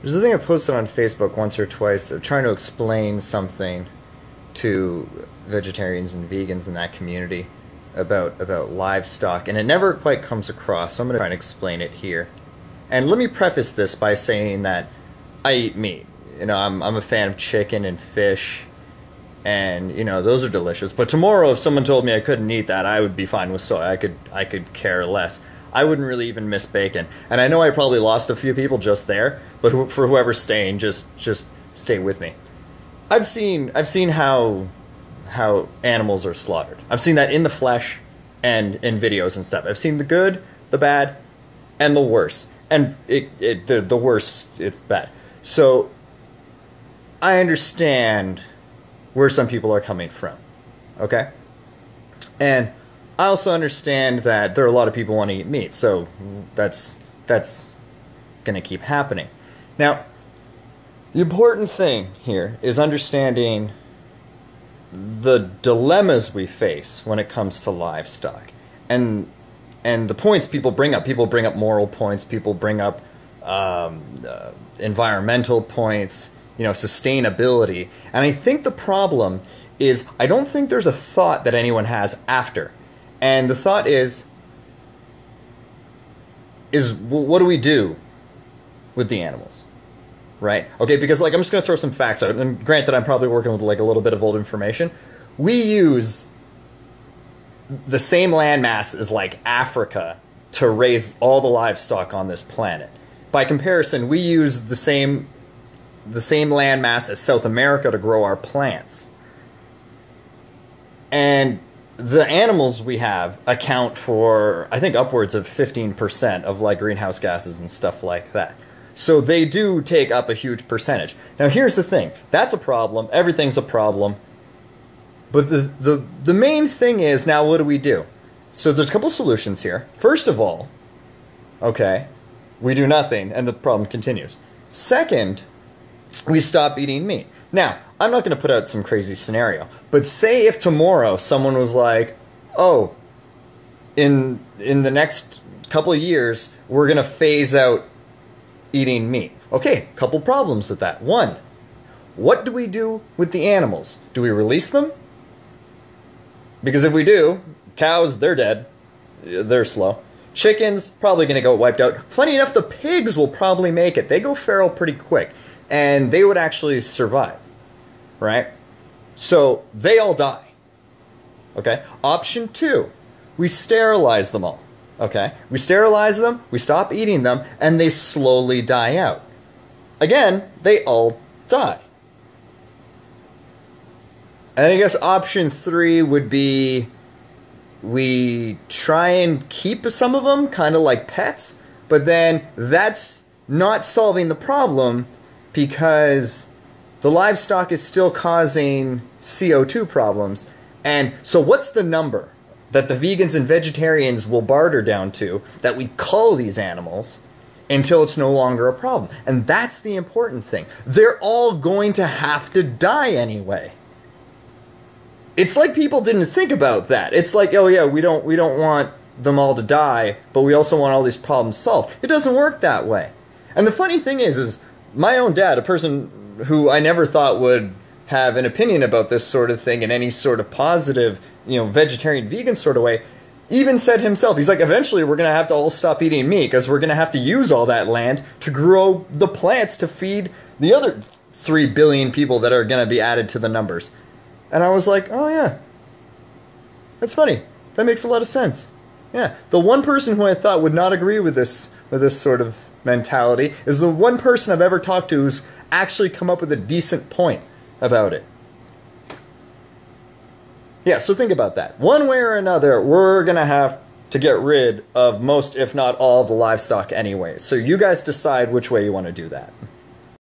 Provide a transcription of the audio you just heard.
There's a thing I posted on Facebook once or twice of trying to explain something to vegetarians and vegans in that community about livestock, and it never quite comes across, so I'm going to try and explain it here. And let me preface this by saying that I eat meat. You know, I'm a fan of chicken and fish, and you know, those are delicious. But tomorrow, if someone told me I couldn't eat that, I would be fine with soy. I could care less. I wouldn't really even miss bacon. And I know I probably lost a few people just there, but for whoever's staying, just stay with me. I've seen how animals are slaughtered. I've seen that in the flesh and in videos and stuff. I've seen the good, the bad, and the worst. And the worst, it's bad. So I understand where some people are coming from, okay? And I also understand that there are a lot of people who want to eat meat, so that's going to keep happening. Now, the important thing here is understanding the dilemmas we face when it comes to livestock, and the points people bring up. People bring up moral points. People bring up environmental points. You know, sustainability. And I think the problem is I don't think there's a thought that anyone has after. And the thought is what do we do with the animals? Right? Okay, because like I'm just going to throw some facts out. And granted, I'm probably working with like a little bit of old information. We use the same landmass as like Africa to raise all the livestock on this planet. By comparison, we use the same landmass as South America to grow our plants. And the animals we have account for, I think, upwards of 15% of like greenhouse gases and stuff like that. So they do take up a huge percentage. Now here's the thing. That's a problem. Everything's a problem. But the main thing is, now what do we do? So there's a couple solutions here. First of all, okay, we do nothing and the problem continues. Second, we stop eating meat. Now, I'm not going to put out some crazy scenario, but say if tomorrow someone was like, oh, in the next couple of years, we're going to phase out eating meat. Okay, couple problems with that. One, what do we do with the animals? Do we release them? Because if we do, cows, they're dead. They're slow. Chickens, probably going to get wiped out. Funny enough, the pigs will probably make it. They go feral pretty quick. And they would actually survive, right? So they all die, okay? Option two, we sterilize them all, okay? We sterilize them, we stop eating them, and they slowly die out. Again, they all die. And I guess option three would be we try and keep some of them, kind of like pets, but then that's not solving the problem, because the livestock is still causing CO2 problems. And so what's the number that the vegans and vegetarians will barter down to that we cull these animals until it's no longer a problem? And that's the important thing. They're all going to have to die anyway. It's like people didn't think about that. It's like, oh yeah, we don't want them all to die, but we also want all these problems solved. It doesn't work that way. And the funny thing is my own dad, a person who I never thought would have an opinion about this sort of thing in any sort of positive, you know, vegetarian, vegan sort of way, even said himself, he's like, eventually we're going to have to all stop eating meat because we're going to have to use all that land to grow the plants to feed the other 3 billion people that are going to be added to the numbers. And I was like, oh yeah, that's funny. That makes a lot of sense. Yeah, the one person who I thought would not agree with this sort of mentality is the one person I've ever talked to who's actually come up with a decent point about it. Yeah, so think about that. One way or another, we're going to have to get rid of most, if not all, of the livestock anyway. So you guys decide which way you want to do that.